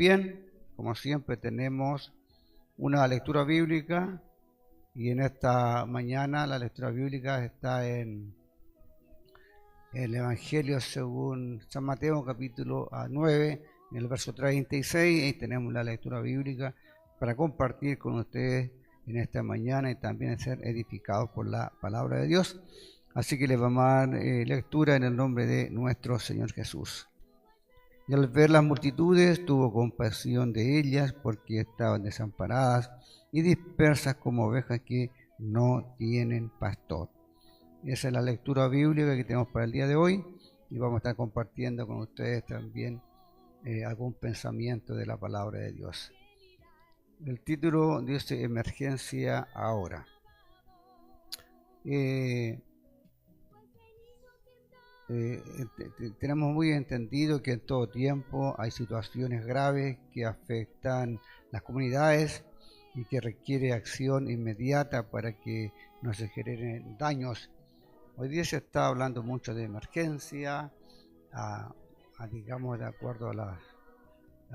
bien, como siempre tenemos una lectura bíblica y en esta mañana la lectura bíblica está en el Evangelio según San Mateo capítulo 9, en el verso 36, y tenemos la lectura bíblica para compartir con ustedes en esta mañana y también ser edificados por la palabra de Dios. Así que les vamos a dar lectura en el nombre de nuestro Señor Jesús. Y al ver las multitudes tuvo compasión de ellas porque estaban desamparadas y dispersas como ovejas que no tienen pastor. Esa es la lectura bíblica que tenemos para el día de hoy y vamos a estar compartiendo con ustedes también algún pensamiento de la palabra de Dios. El título dice Emergencia ahora. Tenemos muy entendido que en todo tiempo hay situaciones graves que afectan las comunidades y que requiere acción inmediata para que no se generen daños. Hoy día se está hablando mucho de emergencia, digamos, de acuerdo a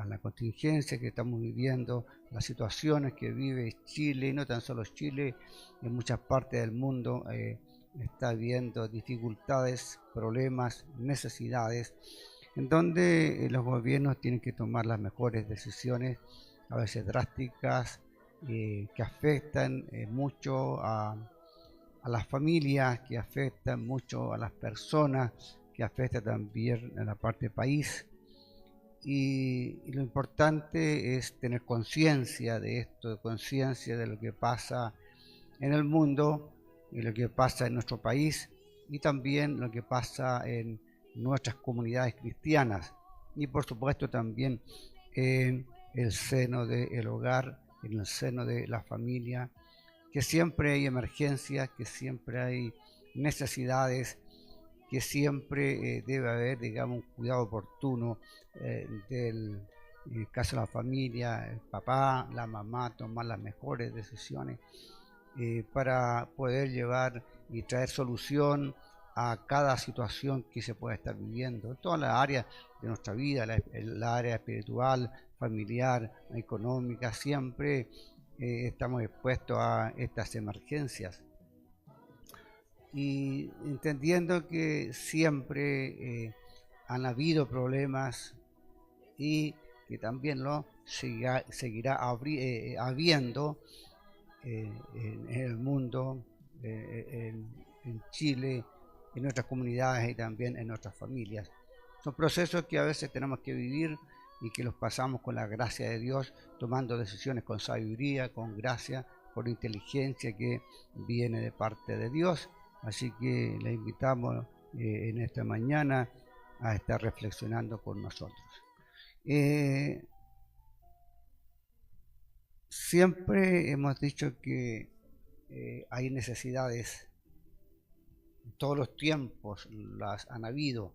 la contingencia que estamos viviendo, las situaciones que vive Chile, y no tan solo Chile, en muchas partes del mundo está habiendo dificultades, problemas, necesidades, en donde los gobiernos tienen que tomar las mejores decisiones, a veces drásticas, que afectan mucho a las familias, que afectan mucho a las personas, que afectan también a la parte país. Y lo importante es tener conciencia de esto, conciencia de lo que pasa en el mundo y lo que pasa en nuestro país y también lo que pasa en nuestras comunidades cristianas y por supuesto también en el seno del hogar, en el seno de la familia, que siempre hay emergencias, que siempre hay necesidades, que siempre debe haber, digamos, un cuidado oportuno en el caso de la familia, el papá, la mamá, tomar las mejores decisiones para poder llevar y traer solución a cada situación que se pueda estar viviendo, en todas las áreas de nuestra vida, la área espiritual, familiar, económica, siempre estamos expuestos a estas emergencias. Y entendiendo que siempre han habido problemas y que también lo seguirá habiendo en el mundo, en Chile, en nuestras comunidades y también en nuestras familias. Son procesos que a veces tenemos que vivir y que los pasamos con la gracia de Dios, tomando decisiones con sabiduría, con gracia, con inteligencia que viene de parte de Dios. Así que le invitamos en esta mañana a estar reflexionando con nosotros. Siempre hemos dicho que hay necesidades, en todos los tiempos las han habido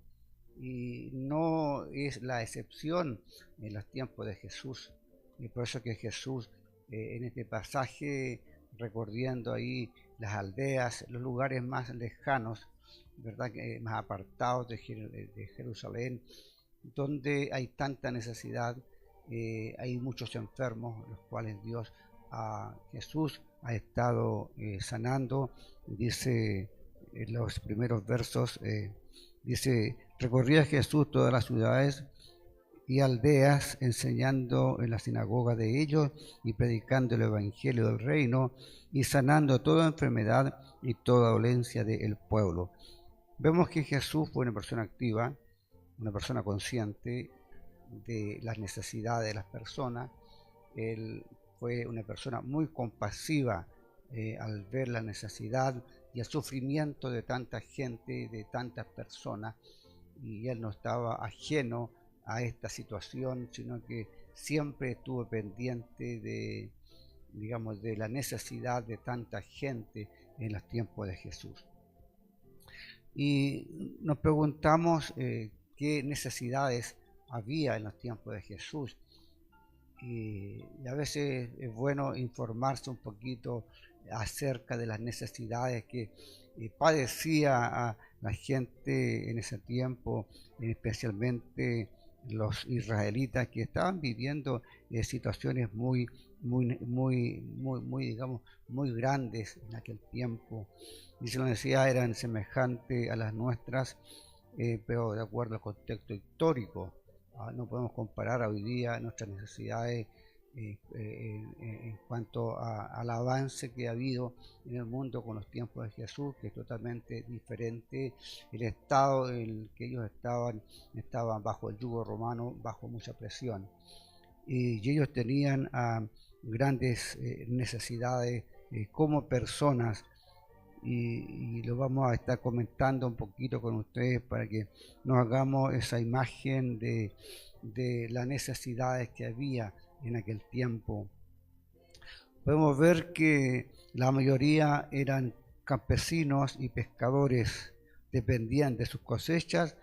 y no es la excepción en los tiempos de Jesús. Y por eso que Jesús en este pasaje, recorriendo ahí las aldeas, los lugares más lejanos, ¿verdad? Más apartados de Jerusalén, donde hay tanta necesidad, hay muchos enfermos, los cuales Jesús ha estado sanando. Dice en los primeros versos, dice, recorría Jesús todas las ciudades y aldeas, enseñando en la sinagoga de ellos y predicando el evangelio del reino y sanando toda enfermedad y toda dolencia del pueblo. Vemos que Jesús fue una persona activa, una persona consciente de las necesidades de las personas. Él fue una persona muy compasiva al ver la necesidad y el sufrimiento de tanta gente, de tantas personas, y él no estaba ajeno a esta situación, sino que siempre estuvo pendiente de, digamos, de la necesidad de tanta gente en los tiempos de Jesús. Y nos preguntamos qué necesidades había en los tiempos de Jesús. Y a veces es bueno informarse un poquito acerca de las necesidades que padecía a la gente en ese tiempo, especialmente los israelitas que estaban viviendo situaciones digamos, muy grandes en aquel tiempo. Dice la necesidad eran semejantes a las nuestras, pero de acuerdo al contexto histórico. No podemos comparar hoy día nuestras necesidades en cuanto al avance que ha habido en el mundo con los tiempos de Jesús, que es totalmente diferente. El estado en el que ellos estaban bajo el yugo romano, bajo mucha presión, y ellos tenían grandes necesidades como personas, y lo vamos a estar comentando un poquito con ustedes para que nos hagamos esa imagen de las necesidades que había en aquel tiempo. Podemos ver que la mayoría eran campesinos y pescadores, dependían de sus cosechas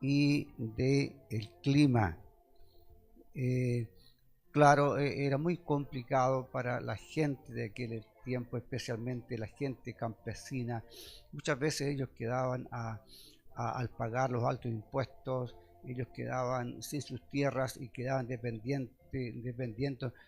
y del clima. Claro, era muy complicado para la gente de aquel tiempo, especialmente la gente campesina. Muchas veces ellos quedaban al pagar los altos impuestos, ellos quedaban sin sus tierras y quedaban dependientes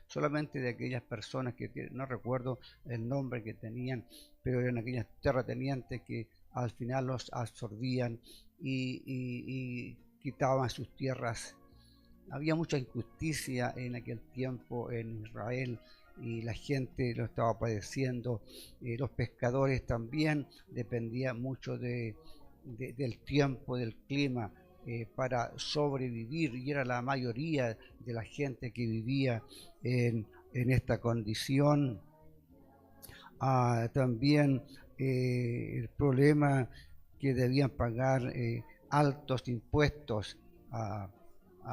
solamente de aquellas personas que no recuerdo el nombre que tenían, pero eran aquellas terratenientes que al final los absorbían y quitaban sus tierras. Había mucha injusticia en aquel tiempo en Israel y la gente lo estaba padeciendo. Los pescadores también dependían mucho del tiempo, del clima, para sobrevivir, y era la mayoría de la gente que vivía en esta condición. También el problema que debían pagar altos impuestos a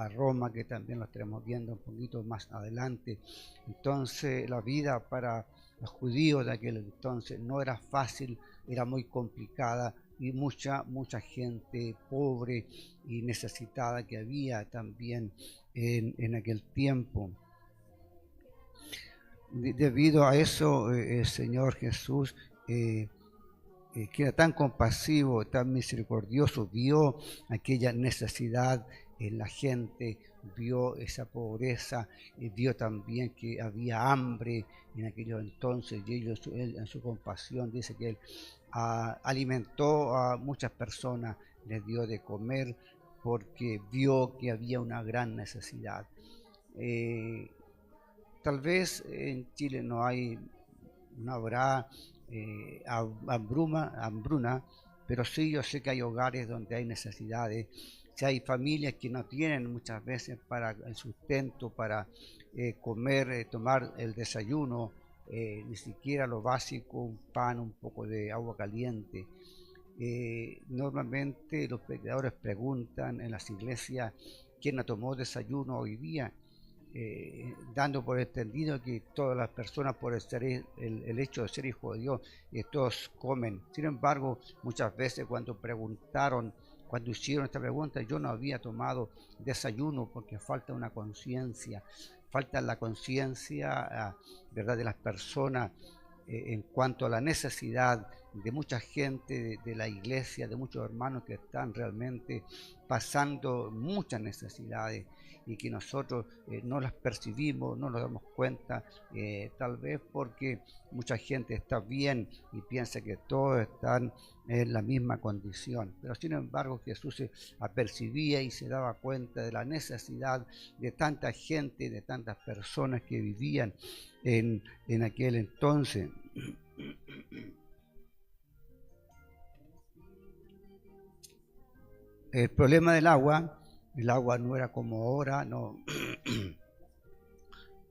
Roma, que también lo estaremos viendo un poquito más adelante. Entonces la vida para los judíos de aquel entonces no era fácil, era muy complicada, y mucha gente pobre y necesitada que había también en aquel tiempo. Debido a eso, el Señor Jesús, que era tan compasivo, tan misericordioso, vio aquella necesidad en la gente, vio esa pobreza, y vio también que había hambre en aquellos entonces, y él en su compasión dice que él alimentó a muchas personas, les dio de comer, porque vio que había una gran necesidad. Tal vez en Chile no habrá hambruna, pero sí yo sé que hay hogares donde hay necesidades. Si hay familias que no tienen muchas veces para el sustento, para comer, tomar el desayuno, ni siquiera lo básico, un pan, un poco de agua caliente. Normalmente los predicadores preguntan en las iglesias quién no tomó desayuno hoy día, dando por entendido que todas las personas, por el hecho de ser hijo de Dios, todos comen. Sin embargo, muchas veces cuando hicieron esta pregunta, yo no había tomado desayuno porque falta una conciencia, falta la conciencia, ¿verdad?, de las personas en cuanto a la necesidad de mucha gente de la iglesia, de muchos hermanos que están realmente pasando muchas necesidades y que nosotros no las percibimos, no nos damos cuenta, tal vez porque mucha gente está bien y piensa que todos están en la misma condición, pero sin embargo Jesús se apercibía y se daba cuenta de la necesidad de tanta gente, de tantas personas que vivían en aquel entonces. El problema del agua, el agua no era como ahora, no.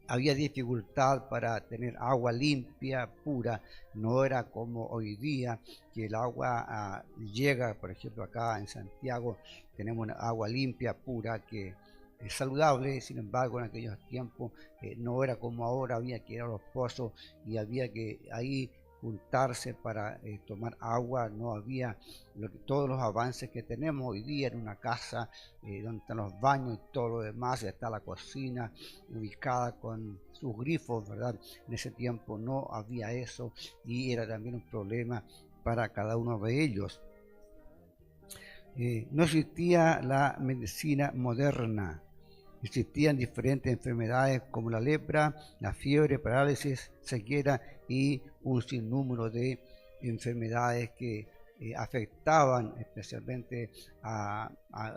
Había dificultad para tener agua limpia, pura, no era como hoy día que el agua llega, por ejemplo acá en Santiago tenemos una agua limpia, pura, que es saludable. Sin embargo, en aquellos tiempos no era como ahora, había que ir a los pozos y había que ahí juntarse para tomar agua. No había todos los avances que tenemos hoy día en una casa, donde están los baños y todo lo demás, está la cocina ubicada con sus grifos, ¿verdad? En ese tiempo no había eso y era también un problema para cada uno de ellos. No existía la medicina moderna. Existían diferentes enfermedades como la lepra, la fiebre, parálisis, ceguera y un sinnúmero de enfermedades que afectaban especialmente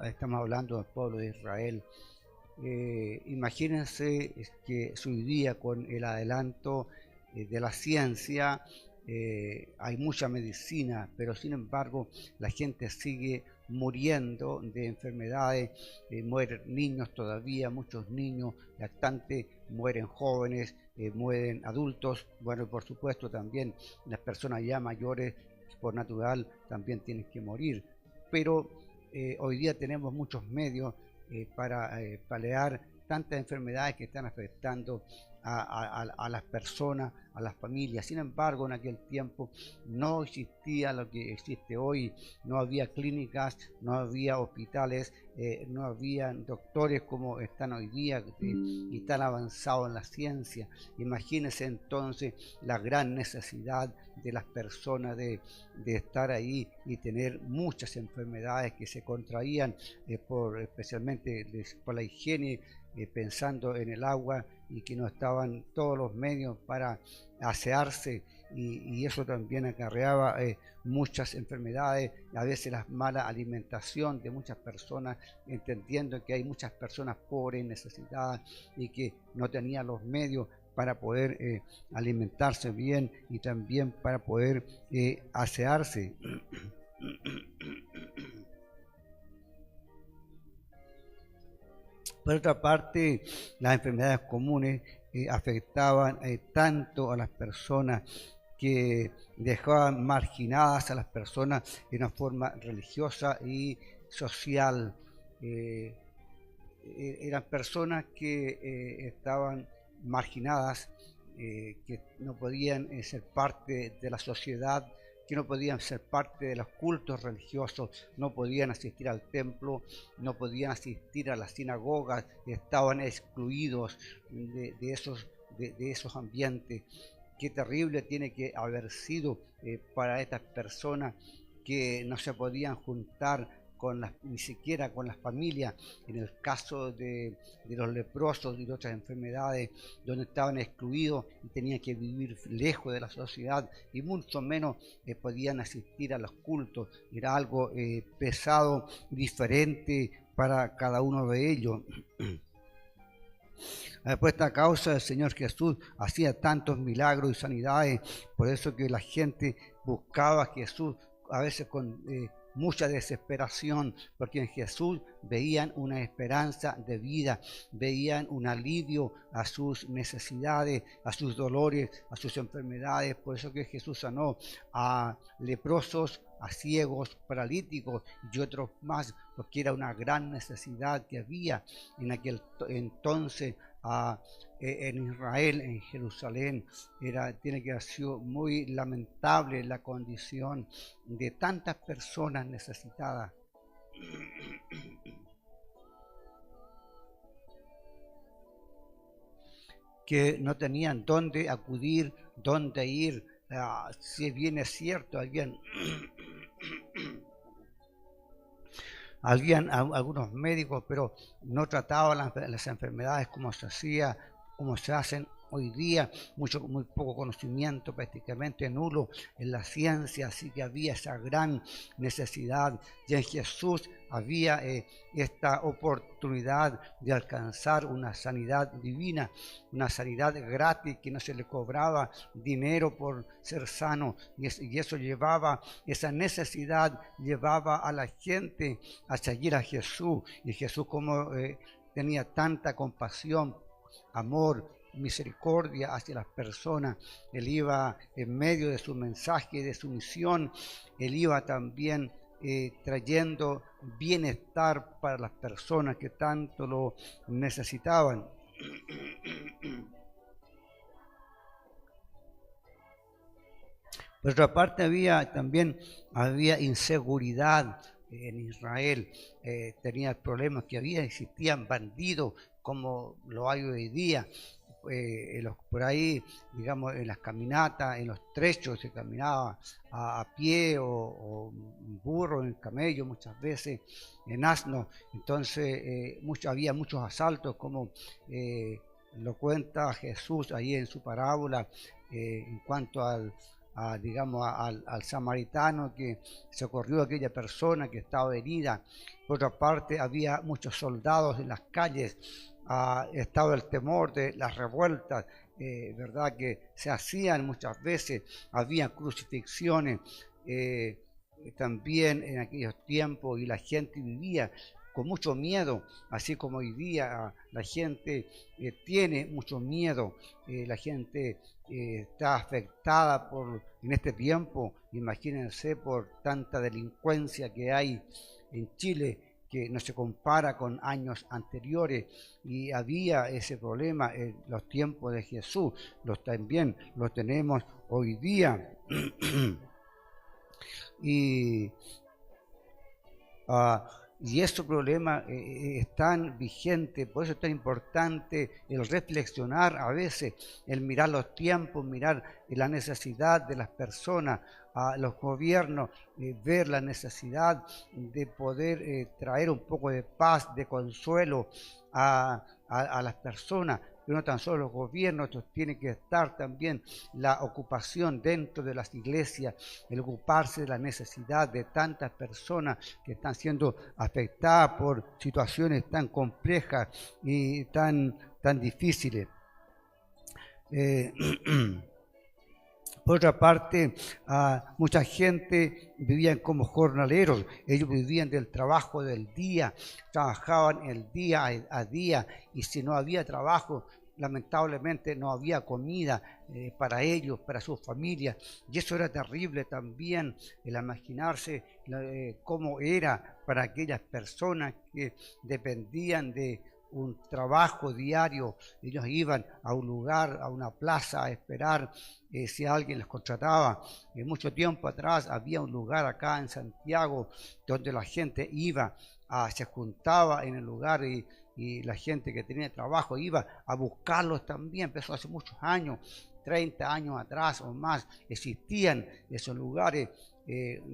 estamos hablando del pueblo de Israel. Imagínense que hoy día con el adelanto de la ciencia hay mucha medicina, pero sin embargo la gente sigue muriendo de enfermedades, mueren niños todavía, muchos niños lactantes, mueren jóvenes, mueren adultos, bueno, por supuesto también las personas ya mayores por natural también tienen que morir, pero hoy día tenemos muchos medios para paliar tantas enfermedades que están afectando a las personas, a las familias. Sin embargo, en aquel tiempo no existía lo que existe hoy, no había clínicas, no había hospitales, no había doctores como están hoy día y tan avanzados en la ciencia. Imagínense entonces la gran necesidad de las personas de estar ahí y tener muchas enfermedades que se contraían especialmente por la higiene, pensando en el agua y que no estaban todos los medios para asearse y eso también acarreaba muchas enfermedades, a veces la mala alimentación de muchas personas, entendiendo que hay muchas personas pobres, necesitadas y que no tenían los medios para poder alimentarse bien y también para poder asearse. Por otra parte, las enfermedades comunes afectaban tanto a las personas que dejaban marginadas a las personas de una forma religiosa y social. Eran personas que estaban marginadas, que no podían ser parte de la sociedad, que no podían ser parte de los cultos religiosos, no podían asistir al templo, no podían asistir a las sinagogas, estaban excluidos de esos ambientes. Qué terrible tiene que haber sido para estas personas que no se podían juntar ni siquiera con las familias, en el caso de los leprosos y de otras enfermedades, donde estaban excluidos y tenían que vivir lejos de la sociedad y mucho menos podían asistir a los cultos. Era algo pesado, diferente para cada uno de ellos. Por esta causa el Señor Jesús hacía tantos milagros y sanidades, por eso que la gente buscaba a Jesús a veces con mucha desesperación, porque en Jesús veían una esperanza de vida, veían un alivio a sus necesidades, a sus dolores, a sus enfermedades. Por eso que Jesús sanó a leprosos, a ciegos, paralíticos y otros más, porque era una gran necesidad que había en aquel entonces en Israel, en Jerusalén. Tiene que haber sido muy lamentable la condición de tantas personas necesitadas. Que no tenían dónde acudir, dónde ir. Si bien es cierto, habían algunos médicos, pero no trataban las enfermedades como se hacía, como se hacen hoy día, muy poco conocimiento, prácticamente nulo en la ciencia, así que había esa gran necesidad. Y en Jesús había esta oportunidad de alcanzar una sanidad divina, una sanidad gratis, que no se le cobraba dinero por ser sano, y eso llevaba, esa necesidad llevaba a la gente a seguir a Jesús. Y Jesús, como tenía tanta compasión, amor, misericordia hacia las personas, él iba en medio de su mensaje, de su misión, él iba también trayendo bienestar para las personas que tanto lo necesitaban. Por otra parte, había inseguridad en Israel, tenía problemas, existían bandidos como lo hay hoy día, por ahí, digamos, en las caminatas, en los trechos se caminaba a pie o en burro, en camello, muchas veces en asno. Entonces había muchos asaltos, como lo cuenta Jesús ahí en su parábola, en cuanto digamos, al samaritano que socorrió a aquella persona que estaba herida. Por otra parte, había muchos soldados en las calles, estaba el temor de las revueltas, verdad, que se hacían muchas veces, había crucifixiones también en aquellos tiempos, y la gente vivía con mucho miedo, así como hoy día la gente tiene mucho miedo, la gente está afectada en este tiempo, imagínense, por tanta delincuencia que hay en Chile, que no se compara con años anteriores, y había ese problema en los tiempos de Jesús, también lo tenemos hoy día. Y ese problema es tan vigente, por eso es tan importante el reflexionar a veces, el mirar los tiempos, mirar la necesidad de las personas, a los gobiernos, ver la necesidad de poder traer un poco de paz, de consuelo a las personas. Pero no tan solo los gobiernos, tiene que estar también la ocupación dentro de las iglesias, el ocuparse de la necesidad de tantas personas que están siendo afectadas por situaciones tan complejas y tan difíciles. Por otra parte, mucha gente vivían como jornaleros, ellos vivían del trabajo del día, trabajaban el día a día, y si no había trabajo, lamentablemente no había comida para ellos, para sus familias, y eso era terrible también, el imaginarse cómo era para aquellas personas que dependían de un trabajo diario. Ellos iban a un lugar, a una plaza, a esperar si alguien les contrataba. Mucho tiempo atrás había un lugar acá en Santiago donde la gente iba, se juntaba en el lugar, y la gente que tenía trabajo iba a buscarlos también. Eso hace muchos años, 30 años atrás o más, existían esos lugares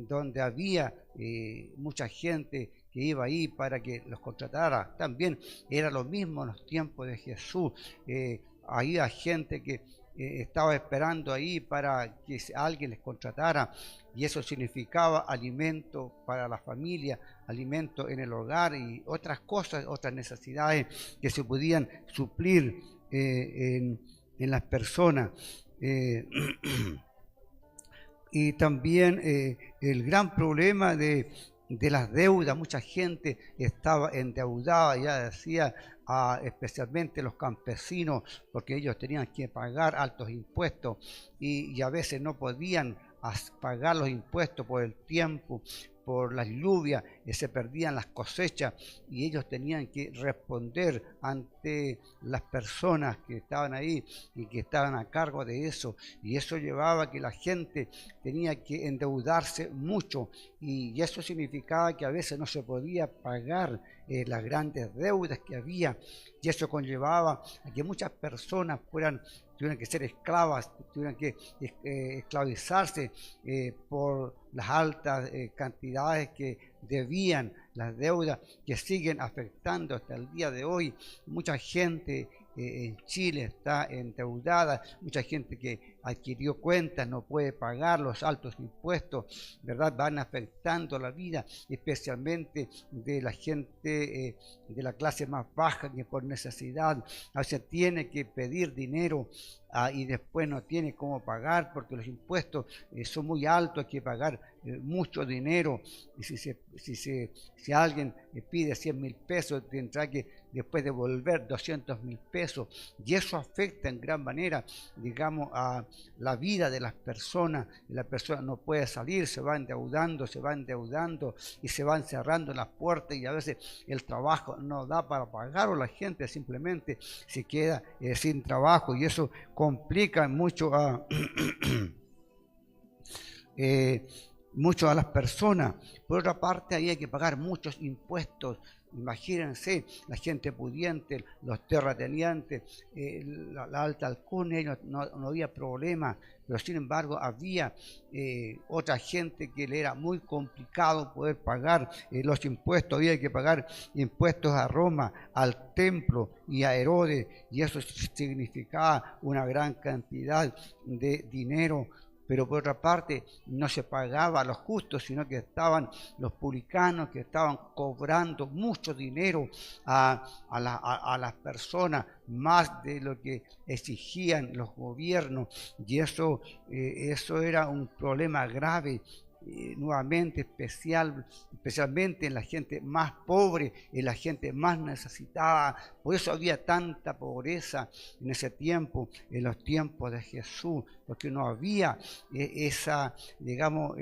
donde había mucha gente que iba ahí para que los contratara. También era lo mismo en los tiempos de Jesús. Había gente que estaba esperando ahí para que alguien les contratara, y eso significaba alimento para la familia, alimento en el hogar y otras cosas, otras necesidades que se podían suplir en las personas. Y también el gran problema de las deudas. Mucha gente estaba endeudada, ya decía, especialmente los campesinos, porque ellos tenían que pagar altos impuestos, y a veces no podían pagar los impuestos por el tiempo, por las lluvias, se perdían las cosechas, y ellos tenían que responder ante las personas que estaban ahí y que estaban a cargo de eso, y eso llevaba a que la gente tenía que endeudarse mucho, y eso significaba que a veces no se podía pagar las grandes deudas que había, y eso conllevaba a que muchas personas tuvieran que ser esclavas, tuvieran que esclavizarse por las altas cantidades que debían, las deudas que siguen afectando hasta el día de hoy. Mucha gente en Chile está endeudada, mucha gente que adquirió cuentas no puede pagar los altos impuestos, ¿verdad? Van afectando la vida, especialmente de la gente de la clase más baja, que por necesidad a veces tiene que pedir dinero y después no tiene cómo pagar porque los impuestos son muy altos, hay que pagar mucho dinero, y si alguien pide 100.000 pesos, tendrá que después devolver 200.000 pesos, y eso afecta en gran manera, digamos, a la vida de las personas. La persona no puede salir, se va endeudando y se van cerrando las puertas, y a veces el trabajo no da para pagar, o la gente simplemente se queda sin trabajo, y eso complica mucho mucho a las personas. Por otra parte, había que pagar muchos impuestos. Imagínense, la gente pudiente, los terratenientes, la alta alcurnia, no había problema, pero sin embargo había otra gente que le era muy complicado poder pagar los impuestos. Había que pagar impuestos a Roma, al templo y a Herodes, y eso significaba una gran cantidad de dinero. Pero por otra parte no se pagaba a los justos, sino que estaban los publicanos que estaban cobrando mucho dinero a las personas, más de lo que exigían los gobiernos, y eso era un problema grave. Nuevamente especialmente en la gente más pobre, en la gente más necesitada. Por eso había tanta pobreza en ese tiempo, en los tiempos de Jesús, porque no había esa, digamos,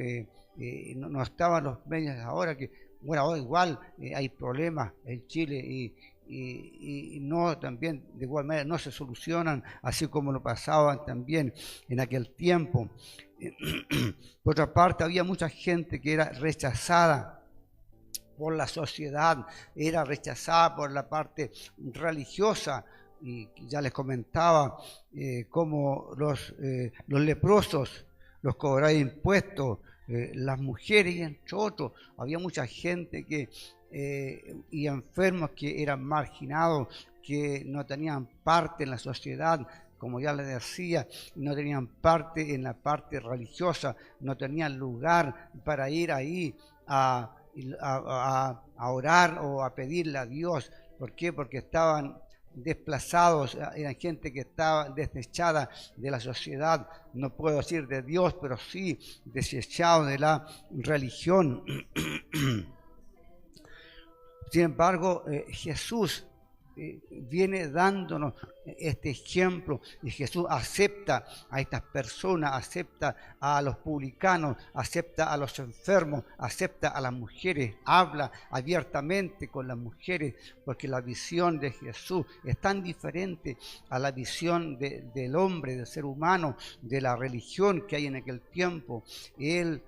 no estaban los medios ahora que, bueno, ahora igual hay problemas en Chile y no también de igual manera no se solucionan, así como lo pasaban también en aquel tiempo. Por otra parte, había mucha gente que era rechazada por la sociedad, era rechazada por la parte religiosa, y ya les comentaba cómo los leprosos los cobraban impuestos, las mujeres y entre otros. Había mucha gente y enfermos que eran marginados, que no tenían parte en la sociedad, como ya les decía, no tenían parte en la parte religiosa, no tenían lugar para ir ahí a orar o a pedirle a Dios. ¿Por qué? Porque estaban desplazados, eran gente que estaba desechada de la sociedad, no puedo decir de Dios, pero sí desechado de la religión. Sin embargo, Jesús viene dándonos este ejemplo, y Jesús acepta a estas personas, acepta a los publicanos, acepta a los enfermos, acepta a las mujeres, habla abiertamente con las mujeres, porque la visión de Jesús es tan diferente a la visión del hombre, del ser humano, de la religión que hay en aquel tiempo. Él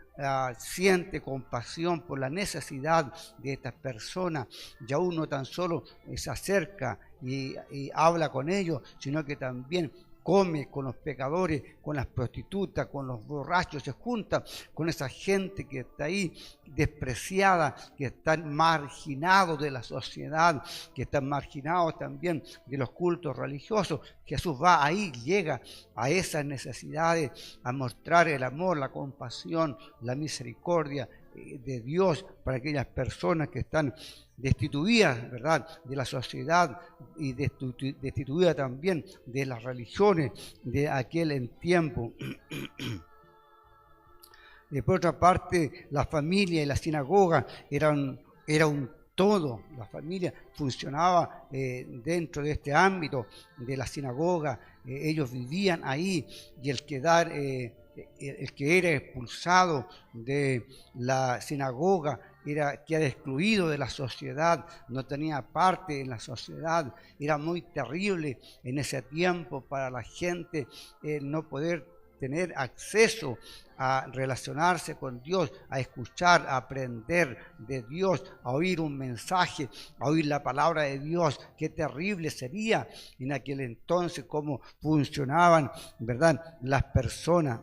siente compasión por la necesidad de estas personas, y aún no tan solo se acerca y habla con ellos, sino que también come con los pecadores, con las prostitutas, con los borrachos, se junta con esa gente que está ahí despreciada, que están marginados de la sociedad, que están marginados también de los cultos religiosos. Jesús va ahí, llega a esas necesidades, a mostrar el amor, la compasión, la misericordia de Dios para aquellas personas que están destituidas, ¿verdad?, de la sociedad, y destituidas también de las religiones de aquel tiempo. Por otra parte, la familia y la sinagoga era un todo. La familia funcionaba dentro de este ámbito de la sinagoga. Ellos vivían ahí, y el que era expulsado de la sinagoga queda excluido de la sociedad, no tenía parte en la sociedad. Era muy terrible en ese tiempo para la gente no poder tener acceso a relacionarse con Dios, a escuchar, a aprender de Dios, a oír un mensaje, a oír la palabra de Dios. Qué terrible sería en aquel entonces cómo funcionaban, ¿verdad?, las personas.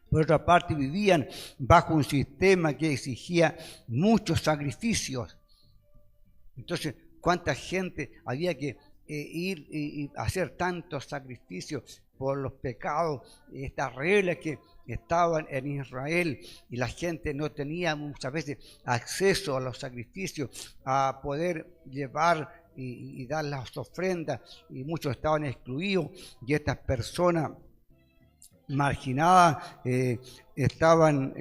Por otra parte, vivían bajo un sistema que exigía muchos sacrificios. Entonces, ¿cuánta gente había que ir y hacer tantos sacrificios por los pecados? Estas reglas que estaban en Israel, y la gente no tenía muchas veces acceso a los sacrificios, a poder llevar y dar las ofrendas, y muchos estaban excluidos, y estas personas marginadas estaban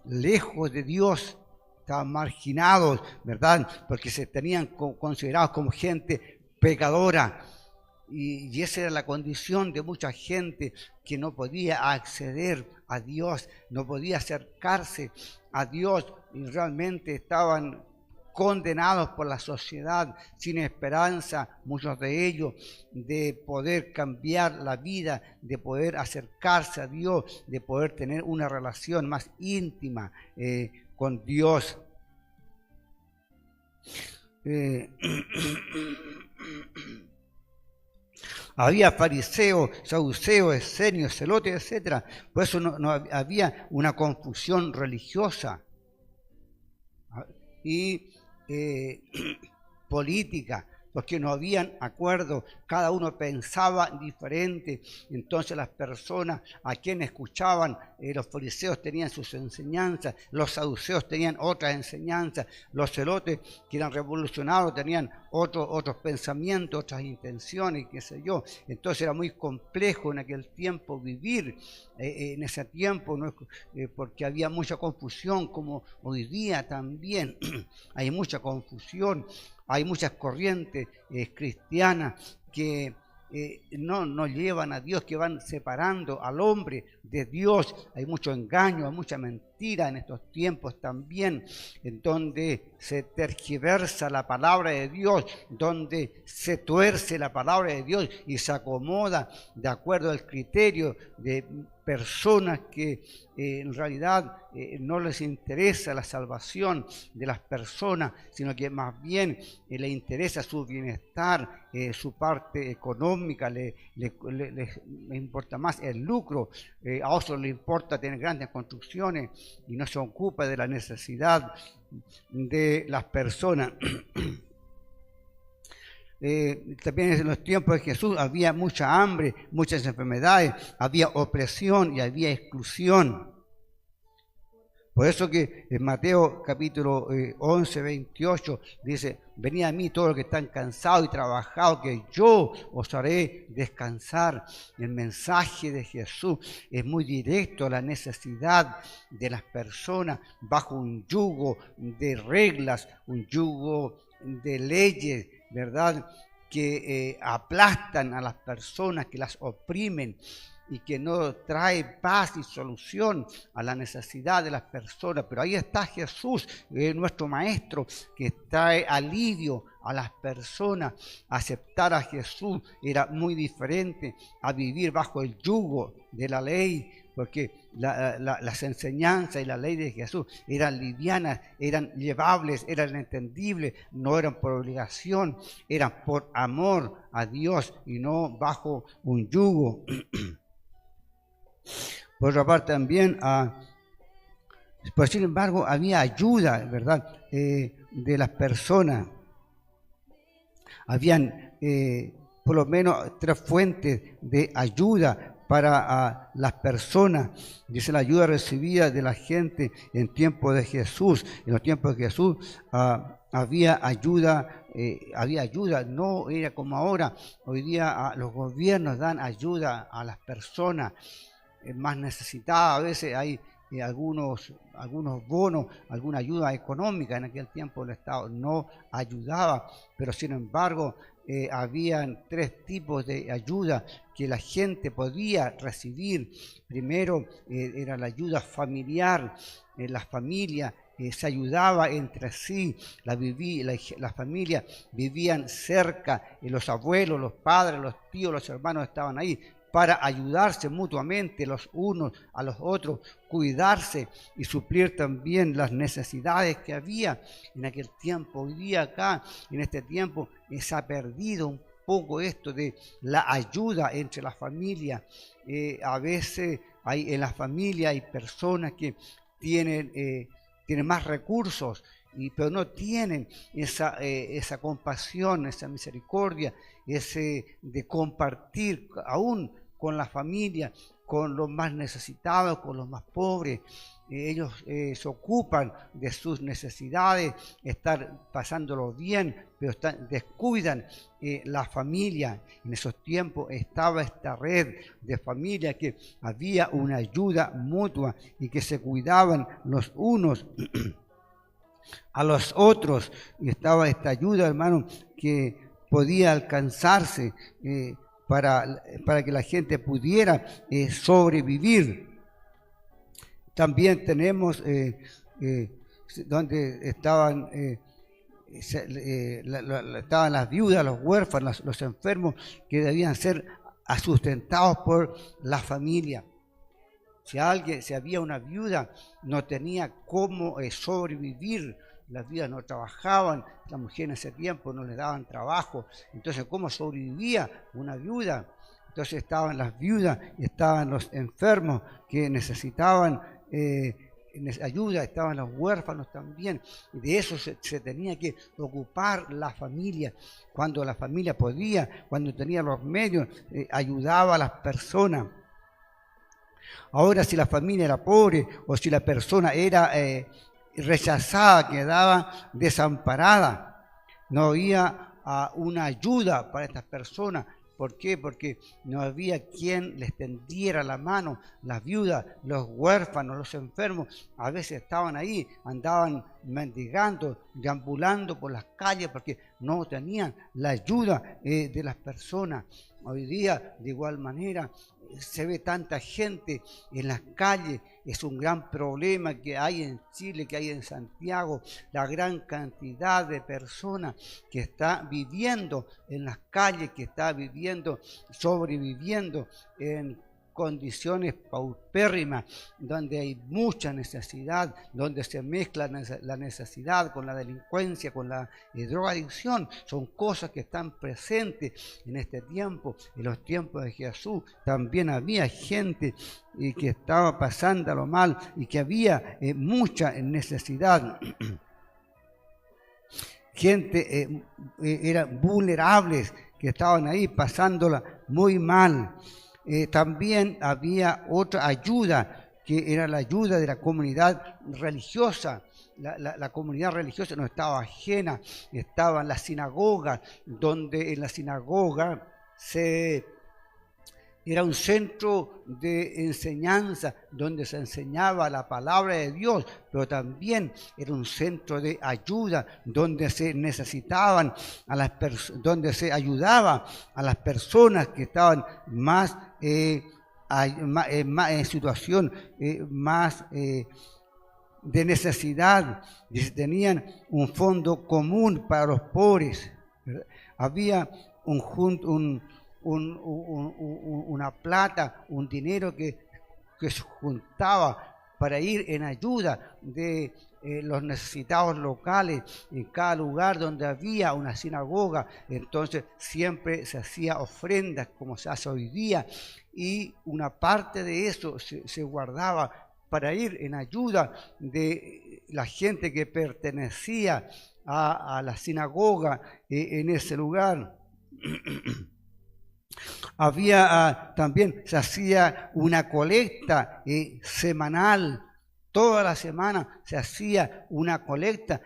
lejos de Dios, estaban marginados, ¿verdad?, porque se tenían considerados como gente pecadora, y esa era la condición de mucha gente que no podía acceder a Dios, no podía acercarse a Dios, y realmente estaban condenados por la sociedad, sin esperanza, muchos de ellos, de poder cambiar la vida, de poder acercarse a Dios, de poder tener una relación más íntima con Dios. Había fariseos, saduceos, esenios, celotes, etc. Por eso no había una confusión religiosa y política, porque no habían acuerdo, cada uno pensaba diferente. Entonces las personas a quienes escuchaban, los fariseos tenían sus enseñanzas, los saduceos tenían otras enseñanzas, los celotes que eran revolucionados tenían otros pensamientos, otras intenciones, qué sé yo. Entonces era muy complejo en aquel tiempo vivir en ese tiempo, ¿no? Porque había mucha confusión, como hoy día también hay mucha confusión. Hay muchas corrientes cristianas que no llevan a Dios, que van separando al hombre de Dios. Hay mucho engaño, hay mucha mentira en estos tiempos también, en donde se tergiversa la palabra de Dios, donde se tuerce la palabra de Dios y se acomoda de acuerdo al criterio de personas que en realidad no les interesa la salvación de las personas, sino que más bien les interesa su bienestar, su parte económica, le importa más el lucro. A otros les importa tener grandes construcciones y no se ocupa de la necesidad de las personas. También en los tiempos de Jesús había mucha hambre, muchas enfermedades, había opresión y había exclusión. Por eso que en Mateo capítulo 11, 28 dice: venid a mí todos los que están cansados y trabajados, que yo os haré descansar. El mensaje de Jesús es muy directo a la necesidad de las personas bajo un yugo de reglas, un yugo de leyes, ¿verdad?, que aplastan a las personas, que las oprimen y que no trae paz y solución a la necesidad de las personas. Pero ahí está Jesús, nuestro Maestro, que trae alivio a las personas. Aceptar a Jesús era muy diferente a vivir bajo el yugo de la ley, porque las enseñanzas y la ley de Jesús eran livianas, eran llevables, eran entendibles, no eran por obligación, eran por amor a Dios y no bajo un yugo. Por otra parte también, pues sin embargo, había ayuda, ¿verdad?, de las personas. Habían por lo menos 3 fuentes de ayuda para las personas. Dice la ayuda recibida de la gente en tiempos de Jesús. En los tiempos de Jesús había ayuda, no era como ahora. Hoy día los gobiernos dan ayuda a las personas más necesitadas. A veces hay algunos bonos, alguna ayuda económica. En aquel tiempo el Estado no ayudaba, pero sin embargo habían 3 tipos de ayuda que la gente podía recibir. Primero era la ayuda familiar. La familia se ayudaba entre sí, la familia vivían cerca, los abuelos, los padres, los tíos, los hermanos estaban ahí para ayudarse mutuamente los unos a los otros, cuidarse y suplir también las necesidades que había en aquel tiempo. Hoy día acá, en este tiempo, se ha perdido un poco esto de la ayuda entre las familias. A veces en la familia hay personas que tienen más recursos, pero no tienen esa compasión, esa misericordia, ese de compartir aún con la familia, con los más necesitados, con los más pobres. Ellos se ocupan de sus necesidades, estar pasándolo bien, pero descuidan la familia. En esos tiempos estaba esta red de familia, que había una ayuda mutua y que se cuidaban los unos a los otros. Y estaba esta ayuda, hermano, que podía alcanzarse para que la gente pudiera sobrevivir. También tenemos donde estaban estaban las viudas, los huérfanos, los enfermos que debían ser sustentados por la familia. Si había una viuda, no tenía cómo sobrevivir. Las viudas no trabajaban, las mujeres en ese tiempo no les daban trabajo. Entonces, ¿cómo sobrevivía una viuda? Entonces estaban las viudas, estaban los enfermos que necesitaban ayuda, estaban los huérfanos también. Y de eso se tenía que ocupar la familia. Cuando la familia podía, cuando tenía los medios, ayudaba a las personas. Ahora, si la familia era pobre o si la persona era rechazada, quedaba desamparada, no había una ayuda para estas personas. ¿Por qué? Porque no había quien les tendiera la mano. Las viudas, los huérfanos, los enfermos, a veces estaban ahí, andaban mendigando, deambulando por las calles porque no tenían la ayuda de las personas. Hoy día, de igual manera, se ve tanta gente en las calles. Es un gran problema que hay en Chile, que hay en Santiago, la gran cantidad de personas que está viviendo en las calles, que está viviendo, sobreviviendo en condiciones paupérrimas, donde hay mucha necesidad, donde se mezcla la necesidad con la delincuencia, con la drogadicción. Son cosas que están presentes en este tiempo. En los tiempos de Jesús también había gente que estaba pasándolo mal y que había mucha necesidad. Gente eran vulnerables, que estaban ahí pasándola muy mal. También había otra ayuda, que era la ayuda de la comunidad religiosa. La comunidad religiosa no estaba ajena, estaban las sinagogas, donde en la sinagoga era un centro de enseñanza donde se enseñaba la palabra de Dios, pero también era un centro de ayuda donde se necesitaban donde se ayudaba a las personas que estaban más en situación más de necesidad, y tenían un fondo común para los pobres, ¿verdad? Había una plata, un dinero que se juntaba para ir en ayuda de los necesitados locales. En cada lugar donde había una sinagoga, entonces siempre se hacía ofrendas como se hace hoy día, y una parte de eso se guardaba para ir en ayuda de la gente que pertenecía a la sinagoga en ese lugar. También se hacía una colecta semanal. Toda la semana se hacía una colecta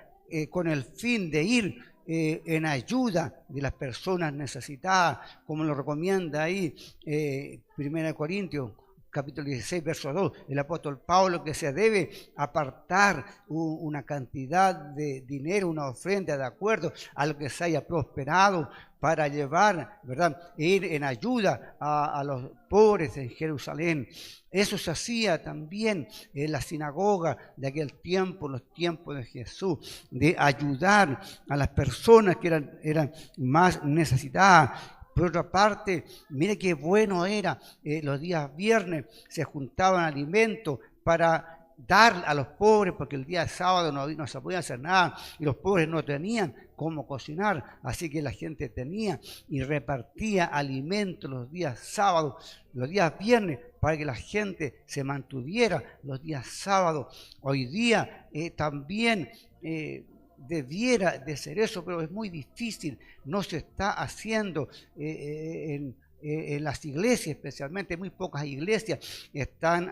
con el fin de ir en ayuda de las personas necesitadas, como lo recomienda ahí 1 Corintios capítulo 16, verso 2, el apóstol Pablo, que se debe apartar una cantidad de dinero, una ofrenda de acuerdo a lo que se haya prosperado, para llevar, ¿verdad?, ir en ayuda a los pobres en Jerusalén. Eso se hacía también en la sinagoga de aquel tiempo, los tiempos de Jesús, de ayudar a las personas que eran más necesitadas. Por otra parte, mire qué bueno era, los días viernes se juntaban alimentos para dar a los pobres, porque el día sábado no se podía hacer nada y los pobres no tenían cómo cocinar, así que la gente tenía y repartía alimentos los días sábados, los días viernes, para que la gente se mantuviera los días sábados. Hoy día también debiera de ser eso, pero es muy difícil, no se está haciendo en las iglesias, especialmente muy pocas iglesias están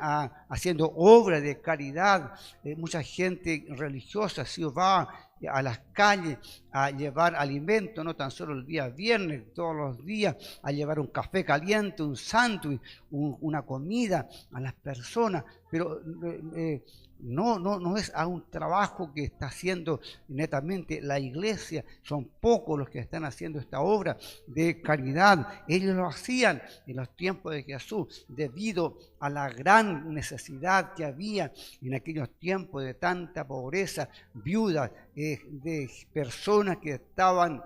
haciendo obras de caridad. Mucha gente religiosa sí va a las calles a llevar alimento, no tan solo el día viernes, todos los días, a llevar un café caliente, un sándwich, una comida a las personas, pero no es a un trabajo que está haciendo netamente la iglesia. Son pocos los que están haciendo esta obra de caridad. Ellos lo hacían en los tiempos de Jesús debido a la gran necesidad que había en aquellos tiempos de tanta pobreza, viudas, de personas que estaban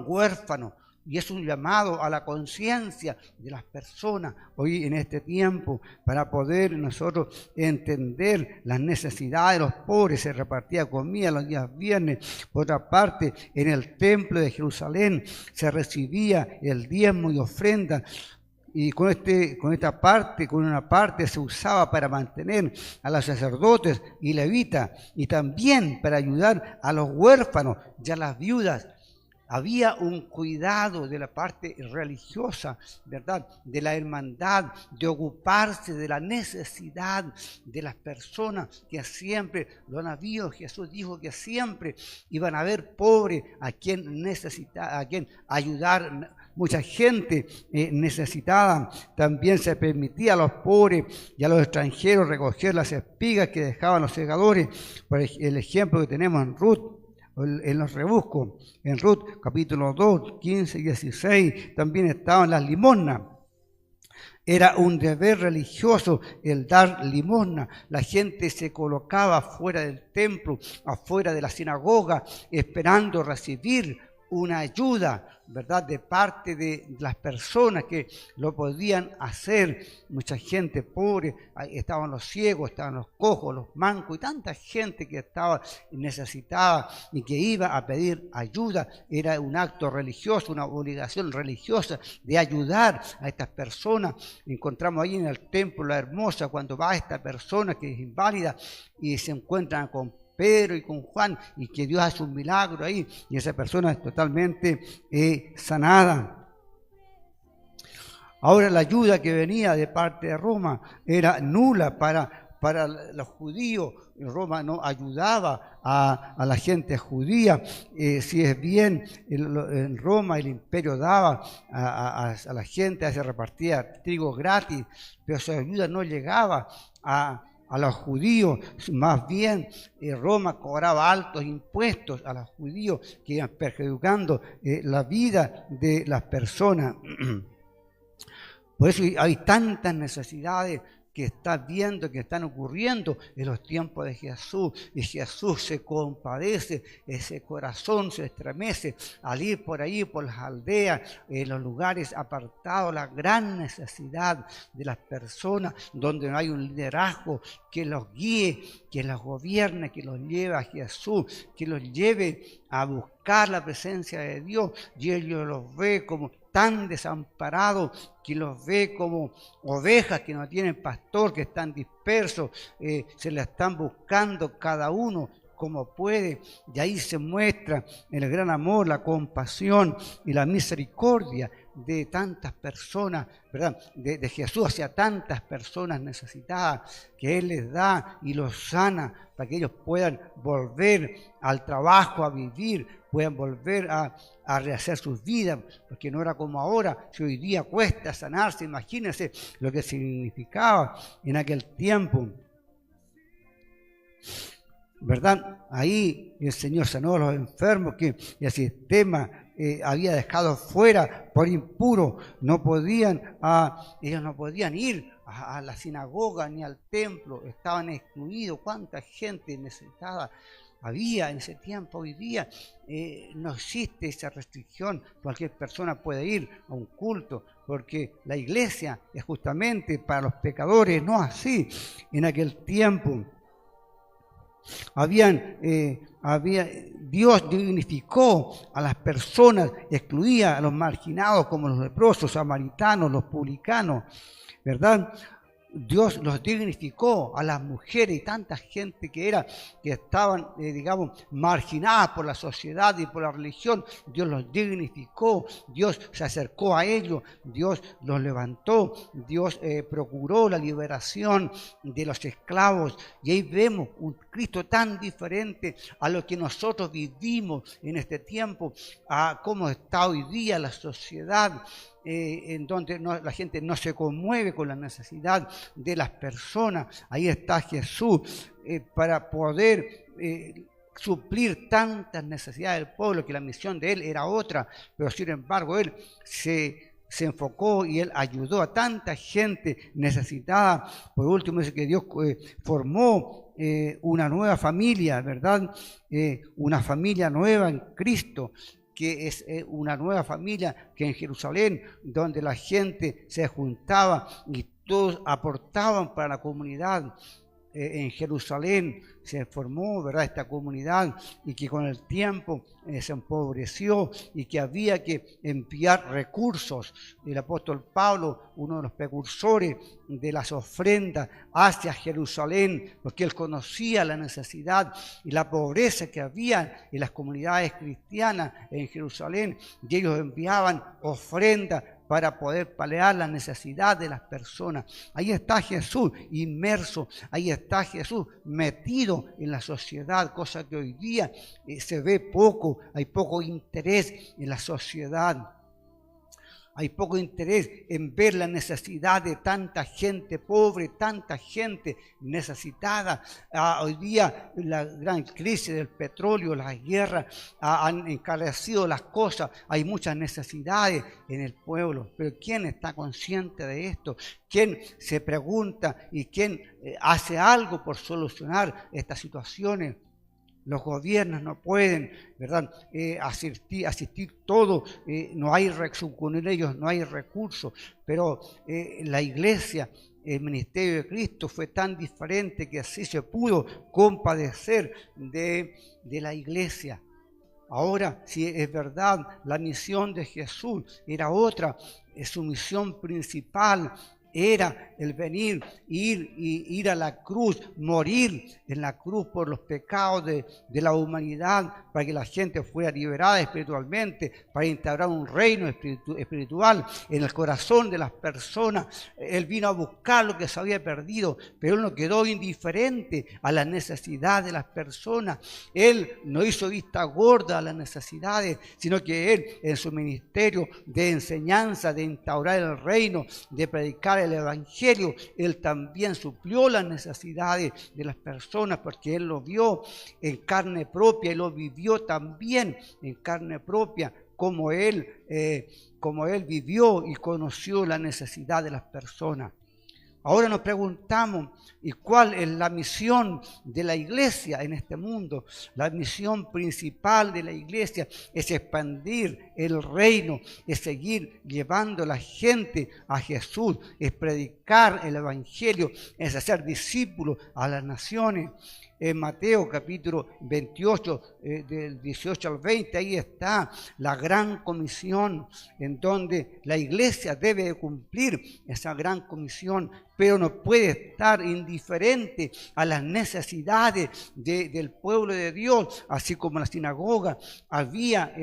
huérfanos. Y es un llamado a la conciencia de las personas hoy en este tiempo para poder nosotros entender las necesidades de los pobres. Se repartía comida los días viernes. Por otra parte, en el templo de Jerusalén se recibía el diezmo y ofrenda. Y con una parte se usaba para mantener a los sacerdotes y levitas y también para ayudar a los huérfanos y a las viudas. Había un cuidado de la parte religiosa, ¿verdad? De la hermandad, de ocuparse de la necesidad de las personas que siempre lo han habido. Jesús dijo que siempre iban a haber pobres a quien ayudar. Mucha gente necesitada. También se permitía a los pobres y a los extranjeros recoger las espigas que dejaban los segadores. Por el ejemplo que tenemos en Ruth. En los rebuscos, en Ruth capítulo 2, 15 y 16, también estaban las limosnas. Era un deber religioso el dar limosna. La gente se colocaba fuera del templo, afuera de la sinagoga, esperando recibir una ayuda, ¿verdad?, de parte de las personas que lo podían hacer. Mucha gente pobre, estaban los ciegos, estaban los cojos, los mancos y tanta gente que estaba necesitada y que iba a pedir ayuda. Era un acto religioso, una obligación religiosa de ayudar a estas personas. Encontramos ahí en el templo La Hermosa cuando va esta persona que es inválida y se encuentran con Pedro y con Juan, y que Dios hace un milagro ahí, y esa persona es totalmente sanada. Ahora la ayuda que venía de parte de Roma era nula para los judíos. Roma no ayudaba a la gente judía. Si es bien, en Roma el imperio daba a la gente, se repartía trigo gratis, pero esa ayuda no llegaba a los judíos. Más bien Roma cobraba altos impuestos a los judíos que iban perjudicando la vida de las personas. Por eso hay tantas necesidades que estás viendo, que están ocurriendo en los tiempos de Jesús, y Jesús se compadece, ese corazón se estremece al ir por ahí, por las aldeas, en los lugares apartados, la gran necesidad de las personas, donde no hay un liderazgo que los guíe, que los gobierne, que los lleve a Jesús, que los lleve a buscar la presencia de Dios, y ellos los ve como tan desamparados, que los ve como ovejas que no tienen pastor, que están dispersos, se la están buscando cada uno como puede, y ahí se muestra el gran amor, la compasión y la misericordia de tantas personas, ¿verdad? De Jesús hacia tantas personas necesitadas, que Él les da y los sana para que ellos puedan volver al trabajo, a vivir, puedan volver a rehacer sus vidas, porque no era como ahora. Si hoy día cuesta sanarse, imagínense lo que significaba en aquel tiempo, ¿verdad? Ahí el Señor sanó a los enfermos que el sistema había dejado fuera por impuro. Ellos no podían ir a la sinagoga ni al templo, estaban excluidos. ¿Cuánta gente necesitada había en ese tiempo? Hoy día no existe esa restricción, cualquier persona puede ir a un culto, porque la iglesia es justamente para los pecadores, no así en aquel tiempo. Dios dignificó a las personas, excluía a los marginados como los leprosos, samaritanos, los publicanos, ¿verdad? Dios los dignificó a las mujeres y tanta gente que estaban, marginadas por la sociedad y por la religión. Dios los dignificó, Dios se acercó a ellos, Dios los levantó, Dios procuró la liberación de los esclavos. Y ahí vemos un Cristo tan diferente a lo que nosotros vivimos en este tiempo, a cómo está hoy día la sociedad, en donde la gente no se conmueve con la necesidad de las personas. Ahí está Jesús para poder suplir tantas necesidades del pueblo, que la misión de Él era otra, pero sin embargo Él se enfocó y Él ayudó a tanta gente necesitada. Por último, dice que Dios formó una nueva familia, ¿verdad? Una familia nueva en Cristo, que es una nueva familia que en Jerusalén, donde la gente se juntaba y todos aportaban para la comunidad. En Jerusalén se formó, ¿verdad?, esta comunidad, y que con el tiempo se empobreció y que había que enviar recursos. El apóstol Pablo, uno de los precursores de las ofrendas hacia Jerusalén, porque él conocía la necesidad y la pobreza que había en las comunidades cristianas en Jerusalén, y ellos enviaban ofrendas para poder paliar la necesidad de las personas. Ahí está Jesús inmerso, ahí está Jesús metido en la sociedad, cosa que hoy día se ve poco, hay poco interés en la sociedad. Hay poco interés en ver la necesidad de tanta gente pobre, tanta gente necesitada. Hoy día la gran crisis del petróleo, las guerras han encarecido las cosas. Hay muchas necesidades en el pueblo. Pero ¿quién está consciente de esto? ¿Quién se pregunta y quién hace algo por solucionar estas situaciones? Los gobiernos no pueden, ¿verdad?, asistir todo, no hay con ellos no hay recursos, pero la iglesia, el ministerio de Cristo fue tan diferente que así se pudo compadecer de la iglesia. Ahora, si es verdad, la misión de Jesús era otra, su misión principal era el venir, ir a la cruz, morir en la cruz por los pecados de la humanidad, para que la gente fuera liberada espiritualmente, para instaurar un reino espiritual en el corazón de las personas. Él vino a buscar lo que se había perdido, pero él no quedó indiferente a la necesidad de las personas. Él no hizo vista gorda a las necesidades, sino que él, en su ministerio de enseñanza, de instaurar el reino, de predicar el evangelio, él también suplió las necesidades de las personas, porque él lo vio en carne propia y lo vivió también en carne propia, como él vivió y conoció la necesidad de las personas. Ahora nos preguntamos, ¿y cuál es la misión de la iglesia en este mundo? La misión principal de la iglesia es expandir el reino, es seguir llevando a la gente a Jesús, es predicar el evangelio, es hacer discípulos a las naciones. En Mateo capítulo 28, del 18 al 20, ahí está la gran comisión, en donde la iglesia debe cumplir esa gran comisión, pero no puede estar indiferente a las necesidades del pueblo de Dios. Así como en la sinagoga había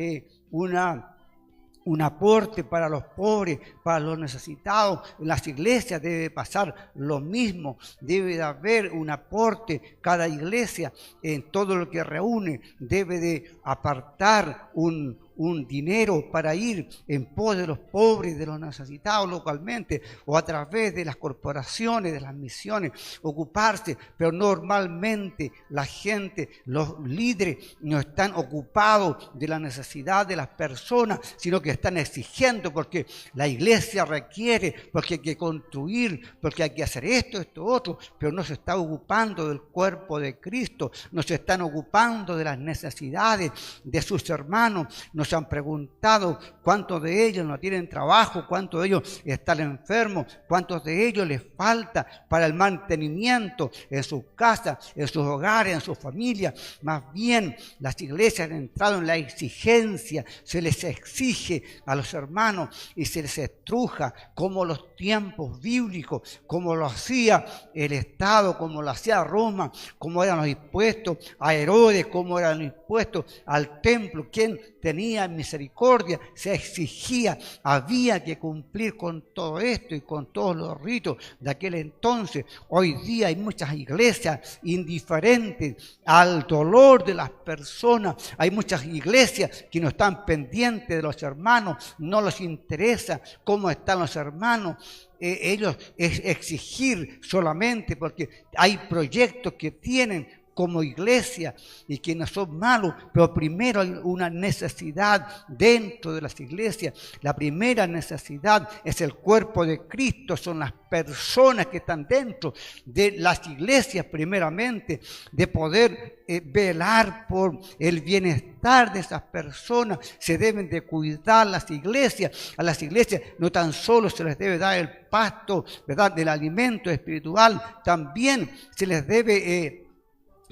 un aporte para los pobres, para los necesitados. En las iglesias debe pasar lo mismo, debe de haber un aporte. Cada iglesia, en todo lo que reúne, debe de apartar un dinero para ir en pos de los pobres, de los necesitados localmente, o a través de las corporaciones, de las misiones, ocuparse. Pero normalmente la gente, los líderes, no están ocupados de la necesidad de las personas, sino que están exigiendo, porque la iglesia requiere, porque hay que construir, porque hay que hacer esto, otro, pero no se está ocupando del cuerpo de Cristo, no se están ocupando de las necesidades de sus hermanos. Nos han preguntado cuántos de ellos no tienen trabajo, cuántos de ellos están enfermos, cuántos de ellos les falta para el mantenimiento en sus casas, en sus hogares, en sus familias. Más bien, las iglesias han entrado en la exigencia, se les exige a los hermanos y se les estruja, como los tiempos bíblicos, como lo hacía el Estado, como lo hacía Roma, como eran los impuestos a Herodes, como eran los impuestos al templo. ¿Quién tenía misericordia? Se exigía, había que cumplir con todo esto y con todos los ritos de aquel entonces. Hoy día hay muchas iglesias indiferentes al dolor de las personas. Hay muchas iglesias que no están pendientes de los hermanos, no les interesa cómo están los hermanos. Ellos es exigir solamente porque hay proyectos que tienen como iglesia y que no son malos, pero primero hay una necesidad dentro de las iglesias. La primera necesidad es el cuerpo de Cristo, son las personas que están dentro de las iglesias primeramente, de poder velar por el bienestar de esas personas. Se deben de cuidar las iglesias. A las iglesias no tan solo se les debe dar el pasto, ¿verdad?, del alimento espiritual, también se les debe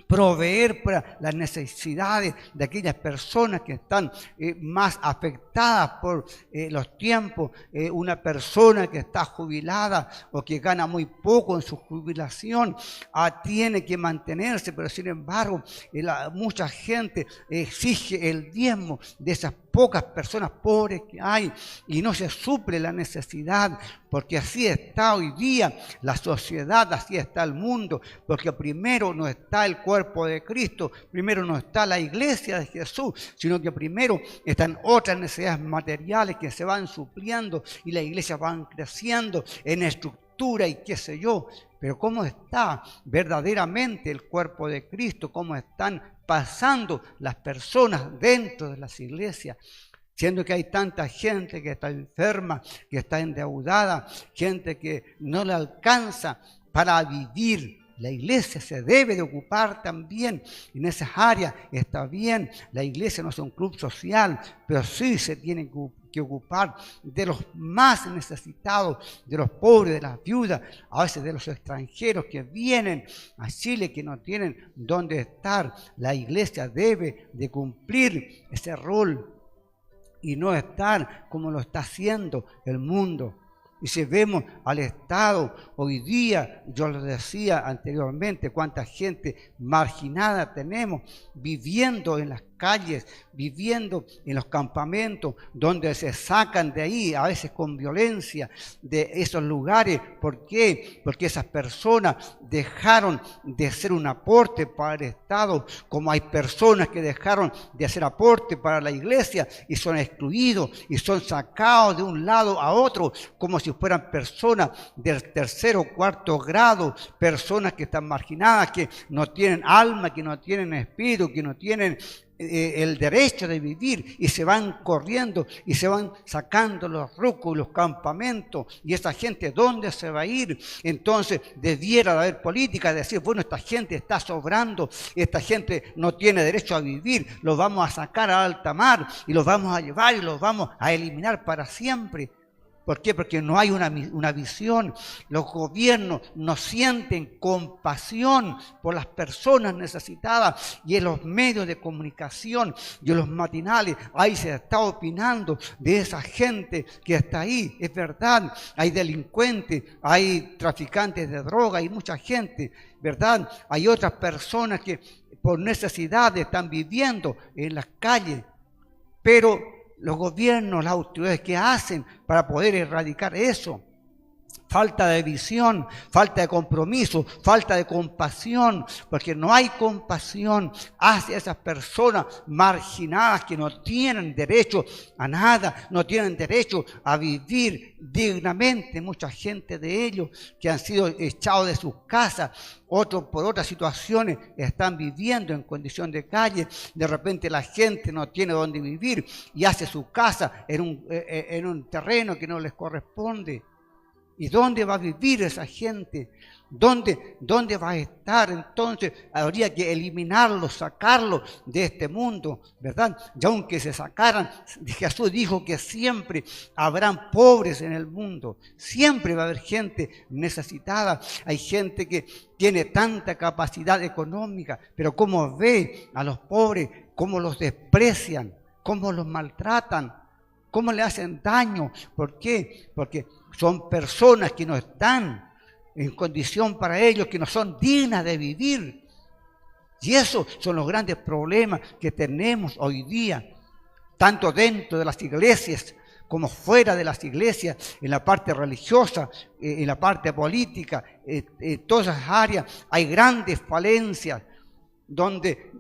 proveer para las necesidades de aquellas personas que están más afectadas por los tiempos. Una persona que está jubilada o que gana muy poco en su jubilación tiene que mantenerse, pero sin embargo mucha gente exige el diezmo de esas pocas personas pobres que hay y no se suple la necesidad, porque así está hoy día la sociedad, así está el mundo, porque primero no está el cuerpo de Cristo, primero no está la iglesia de Jesús, sino que primero están otras necesidades materiales que se van supliendo y las iglesias van creciendo en estructura y qué sé yo. Pero ¿cómo está verdaderamente el cuerpo de Cristo? ¿Cómo están pasando las personas dentro de las iglesias? Siendo que hay tanta gente que está enferma, que está endeudada, gente que no le alcanza para vivir. La iglesia se debe de ocupar también en esas áreas. Está bien, la iglesia no es un club social, pero sí se tiene que ocupar de los más necesitados, de los pobres, de las viudas, a veces de los extranjeros que vienen a Chile, que no tienen dónde estar. La iglesia debe de cumplir ese rol y no estar como lo está haciendo el mundo. Y si vemos al Estado hoy día, yo lo decía anteriormente, cuánta gente marginada tenemos viviendo en las calles, viviendo en los campamentos, donde se sacan de ahí, a veces con violencia, de esos lugares. ¿Por qué? Porque esas personas dejaron de hacer un aporte para el Estado, como hay personas que dejaron de hacer aporte para la iglesia y son excluidos y son sacados de un lado a otro, como si fueran personas del tercero o cuarto grado, personas que están marginadas, que no tienen alma, que no tienen espíritu, que no tienen el derecho de vivir, y se van corriendo y se van sacando los rucos y los campamentos. Y esa gente, ¿dónde se va a ir? Entonces debiera de haber política de decir, bueno, esta gente está sobrando, esta gente no tiene derecho a vivir, los vamos a sacar a alta mar y los vamos a llevar y los vamos a eliminar para siempre. ¿Por qué? Porque no hay una visión. Los gobiernos no sienten compasión por las personas necesitadas, y en los medios de comunicación y en los matinales ahí se está opinando de esa gente que está ahí. Es verdad, hay delincuentes, hay traficantes de droga, hay mucha gente, ¿verdad? Hay otras personas que por necesidad están viviendo en las calles, pero los gobiernos, las autoridades, ¿qué hacen para poder erradicar eso? Falta de visión, falta de compromiso, falta de compasión, porque no hay compasión hacia esas personas marginadas que no tienen derecho a nada, no tienen derecho a vivir dignamente. Mucha gente de ellos que han sido echados de sus casas, otros por otras situaciones están viviendo en condición de calle. De repente la gente no tiene dónde vivir y hace su casa en un terreno que no les corresponde. ¿Y dónde va a vivir esa gente? ¿Dónde va a estar? Entonces habría que eliminarlos, sacarlos de este mundo, ¿verdad? Y aunque se sacaran, Jesús dijo que siempre habrán pobres en el mundo. Siempre va a haber gente necesitada. Hay gente que tiene tanta capacidad económica, pero cómo ve a los pobres, cómo los desprecian, cómo los maltratan, cómo le hacen daño. ¿Por qué? Porque son personas que no están en condición para ellos, que no son dignas de vivir. Y esos son los grandes problemas que tenemos hoy día, tanto dentro de las iglesias como fuera de las iglesias, en la parte religiosa, en la parte política, en todas esas áreas hay grandes falencias, donde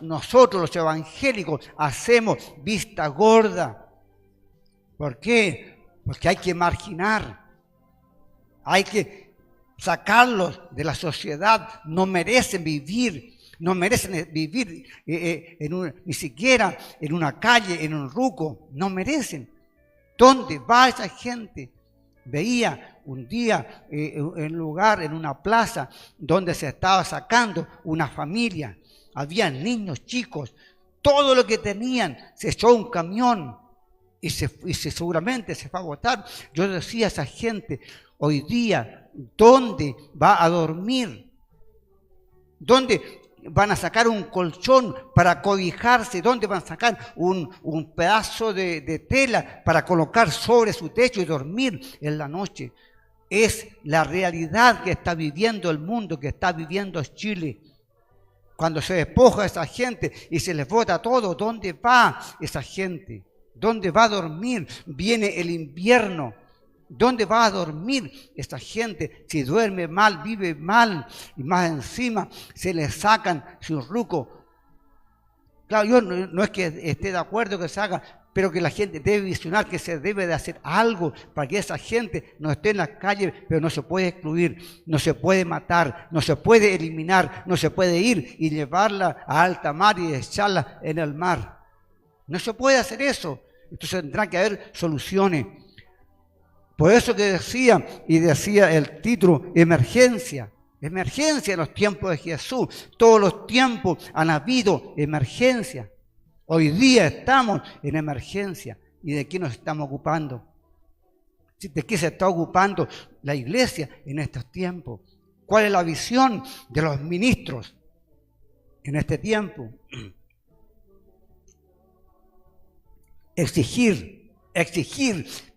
nosotros los evangélicos hacemos vista gorda. ¿Por qué? Porque hay que marginar, hay que sacarlos de la sociedad, no merecen vivir, no merecen vivir ni siquiera en una calle, en un ruco, no merecen. ¿Dónde va esa gente? Veía un día en un lugar, en una plaza, donde se estaba sacando una familia. Había niños chicos, todo lo que tenían se echó a un camión y seguramente se fue a botar. Yo decía a esa gente, hoy día, ¿dónde va a dormir? ¿Dónde van a sacar un colchón para cobijarse? ¿Dónde van a sacar un pedazo de tela para colocar sobre su techo y dormir en la noche? Es la realidad que está viviendo el mundo, que está viviendo Chile. Cuando se despoja a esa gente y se les bota todo, ¿dónde va esa gente? ¿Dónde va a dormir? Viene el invierno. ¿Dónde va a dormir esta gente? Si duerme mal, vive mal, y más encima se le sacan su ruco. Claro, yo no es que esté de acuerdo que se haga, pero que la gente debe visionar que se debe de hacer algo para que esa gente no esté en la calle, pero no se puede excluir, no se puede matar, no se puede eliminar, no se puede ir y llevarla a alta mar y echarla en el mar. No se puede hacer eso. Entonces tendrá que haber soluciones. Por eso que decía el título, emergencia. Emergencia en los tiempos de Jesús. Todos los tiempos han habido emergencia. Hoy día estamos en emergencia. ¿Y de qué nos estamos ocupando? ¿De qué se está ocupando la iglesia en estos tiempos? ¿Cuál es la visión de los ministros en este tiempo? Exigir,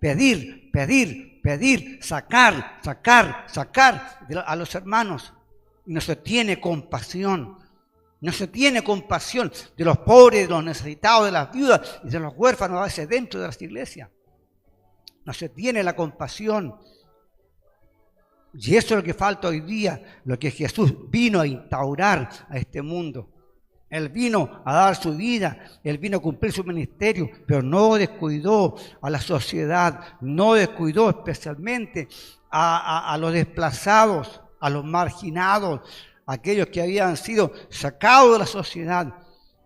pedir, sacar a los hermanos. Y no se tiene compasión. No se tiene compasión de los pobres, de los necesitados, de las viudas y de los huérfanos a veces dentro de las iglesias. No se tiene la compasión. Y eso es lo que falta hoy día, lo que Jesús vino a instaurar a este mundo. Él vino a dar su vida, Él vino a cumplir su ministerio, pero no descuidó a la sociedad, no descuidó especialmente a los desplazados, a los marginados, aquellos que habían sido sacados de la sociedad.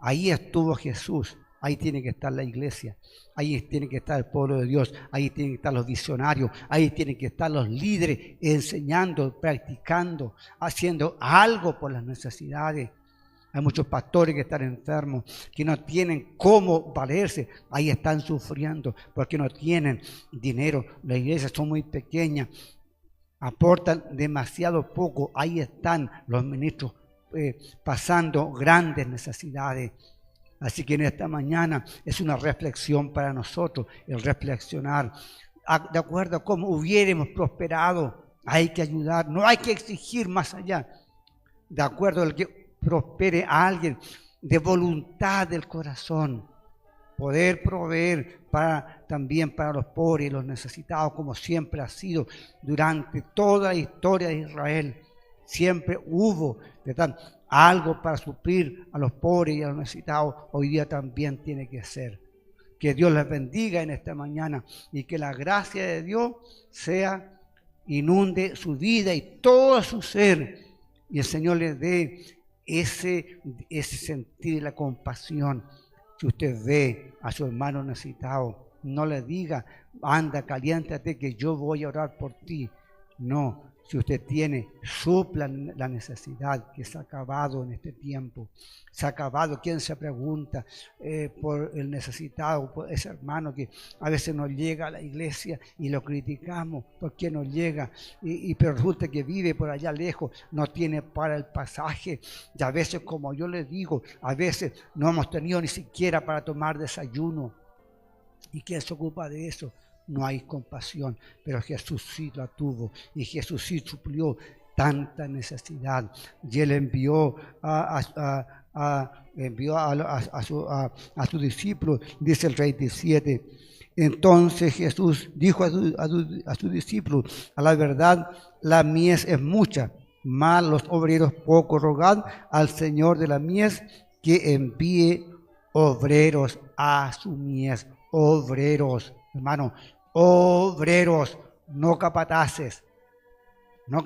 Ahí estuvo Jesús, ahí tiene que estar la iglesia, ahí tiene que estar el pueblo de Dios, ahí tienen que estar los visionarios, ahí tienen que estar los líderes enseñando, practicando, haciendo algo por las necesidades. Hay muchos pastores que están enfermos, que no tienen cómo valerse. Ahí están sufriendo porque no tienen dinero. Las iglesias son muy pequeñas, aportan demasiado poco. Ahí están los ministros pasando grandes necesidades. Así que en esta mañana es una reflexión para nosotros, el reflexionar. De acuerdo a cómo hubiéramos prosperado, hay que ayudar, no hay que exigir más allá. De acuerdo al que prospere a alguien de voluntad del corazón, poder proveer también para los pobres y los necesitados, como siempre ha sido durante toda la historia de Israel. Siempre hubo algo para suplir a los pobres y a los necesitados. Hoy día también tiene que ser. Que Dios les bendiga en esta mañana y que la gracia de Dios inunde su vida y todo su ser, y el Señor les dé ese sentir de la compasión. Si usted ve a su hermano necesitado, no le diga, anda, caliéntate que yo voy a orar por ti. No, si usted tiene, supla la necesidad que se ha acabado en este tiempo. Se ha acabado. ¿Quién se pregunta por el necesitado, por ese hermano que a veces nos llega a la iglesia y lo criticamos? ¿Por qué nos llega? Pero resulta que vive por allá lejos, no tiene para el pasaje. Y a veces, como yo les digo, a veces no hemos tenido ni siquiera para tomar desayuno. ¿Y quién se ocupa de eso? No hay compasión, pero Jesús sí la tuvo y Jesús sí suplió tanta necesidad. Y Él envió a sus discípulos, dice el 37. Entonces Jesús dijo a sus discípulos, a la verdad la mies es mucha, mas los obreros poco. Rogad al Señor de la mies que envíe obreros a su mies. Obreros, hermano, obreros, no capataces, no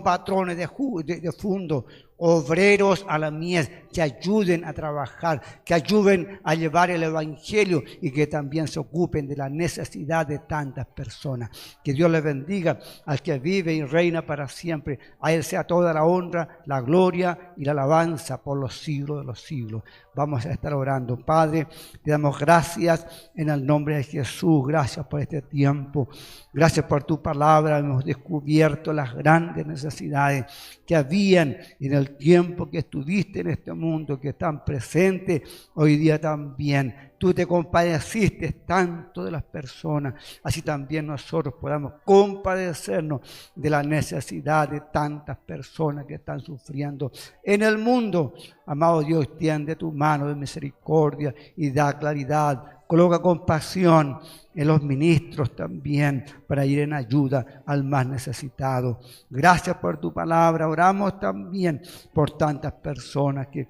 patrones de fondo. obreros a la mies, que ayuden a trabajar, que ayuden a llevar el evangelio y que también se ocupen de la necesidad de tantas personas. Que Dios les bendiga al que vive y reina para siempre. A Él sea toda la honra, la gloria y la alabanza por los siglos de los siglos. Vamos a estar orando. Padre, te damos gracias en el nombre de Jesús. Gracias por este tiempo. Gracias por tu palabra. Hemos descubierto las grandes necesidades que habían en el tiempo que estuviste en este mundo, que están presentes hoy día también. Tú te compadeciste tanto de las personas, así también nosotros podamos compadecernos de la necesidad de tantas personas que están sufriendo en el mundo. Amado Dios, tiende tu mano de misericordia y da claridad. Coloca compasión en los ministros también para ir en ayuda al más necesitado. Gracias por tu palabra. Oramos también por tantas personas que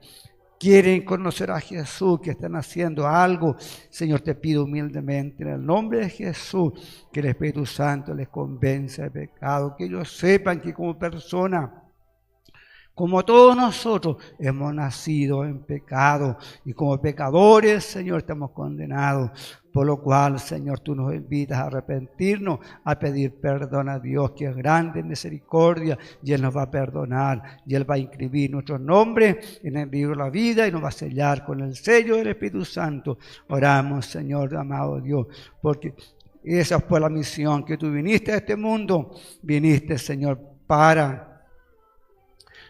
quieren conocer a Jesús, que están haciendo algo. Señor, te pido humildemente en el nombre de Jesús que el Espíritu Santo les convenza de pecado, que ellos sepan que como persona, como todos nosotros, hemos nacido en pecado y como pecadores, Señor, estamos condenados. Por lo cual, Señor, tú nos invitas a arrepentirnos, a pedir perdón a Dios, que es grande en misericordia, y Él nos va a perdonar, y Él va a inscribir nuestros nombres en el libro de la vida y nos va a sellar con el sello del Espíritu Santo. Oramos, Señor, amado Dios, porque esa fue la misión que tú viniste a este mundo. Viniste, Señor, para,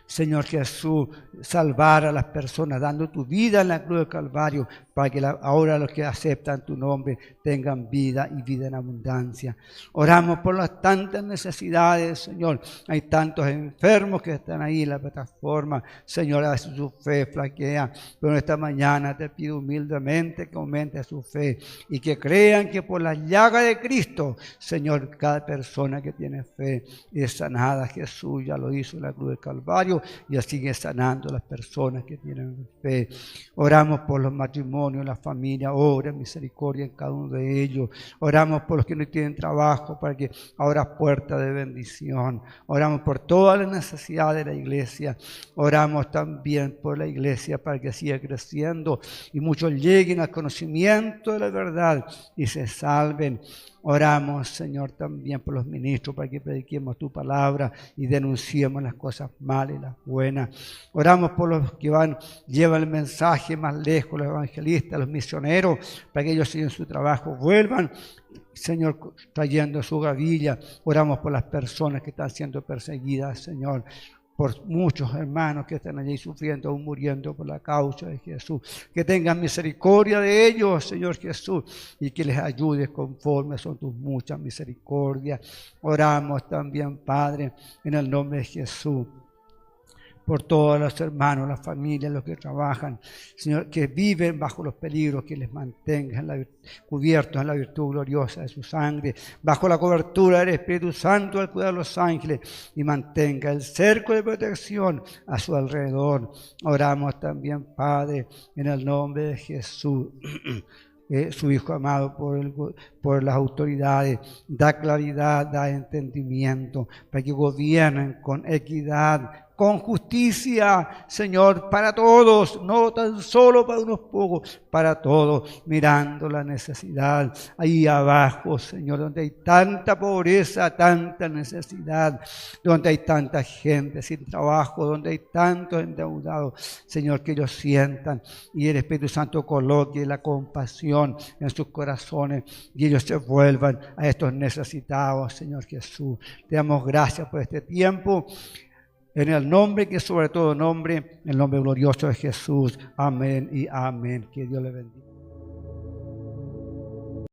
Señor Jesús, salvar a las personas, dando tu vida en la cruz del Calvario, para que ahora los que aceptan tu nombre tengan vida y vida en abundancia. Oramos por las tantas necesidades, Señor. Hay tantos enfermos que están ahí en la plataforma. Señor, a veces su fe flaquea, pero esta mañana te pido humildemente que aumente su fe y que crean que por la llaga de Cristo, Señor, cada persona que tiene fe es sanada. Jesús ya lo hizo en la cruz del Calvario y así sigue sanando a las personas que tienen fe. Oramos por los matrimonios, la familia, obra misericordia en cada uno de ellos. Oramos por los que no tienen trabajo para que abra puertas de bendición. Oramos por todas las necesidades de la iglesia. Oramos también por la iglesia para que siga creciendo y muchos lleguen al conocimiento de la verdad y se salven. Oramos, Señor, también por los ministros para que prediquemos tu palabra y denunciemos las cosas malas y las buenas. Oramos por los que llevan el mensaje más lejos, los evangelistas, los misioneros, para que ellos sigan su trabajo, vuelvan, Señor, trayendo su gavilla. Oramos por las personas que están siendo perseguidas, Señor, por muchos hermanos que están allí sufriendo o muriendo por la causa de Jesús. Que tengan misericordia de ellos, Señor Jesús, y que les ayudes conforme son tus muchas misericordias. Oramos también, Padre, en el nombre de Jesús, por todos los hermanos, las familias, los que trabajan, Señor, que viven bajo los peligros, que les mantengan cubiertos en la virtud gloriosa de su sangre, bajo la cobertura del Espíritu Santo al cuidar de los ángeles, y mantenga el cerco de protección a su alrededor. Oramos también, Padre, en el nombre de Jesús, su Hijo amado, por las autoridades. Da claridad, da entendimiento, para que gobiernen con equidad, con justicia, Señor, para todos, no tan solo para unos pocos, para todos, mirando la necesidad ahí abajo, Señor, donde hay tanta pobreza, tanta necesidad, donde hay tanta gente sin trabajo, donde hay tantos endeudados, Señor, que ellos sientan y el Espíritu Santo coloque la compasión en sus corazones y ellos se vuelvan a estos necesitados, Señor Jesús. Te damos gracias por este tiempo. En el nombre que es sobre todo nombre, el nombre glorioso de Jesús. Amén y amén. Que Dios le bendiga.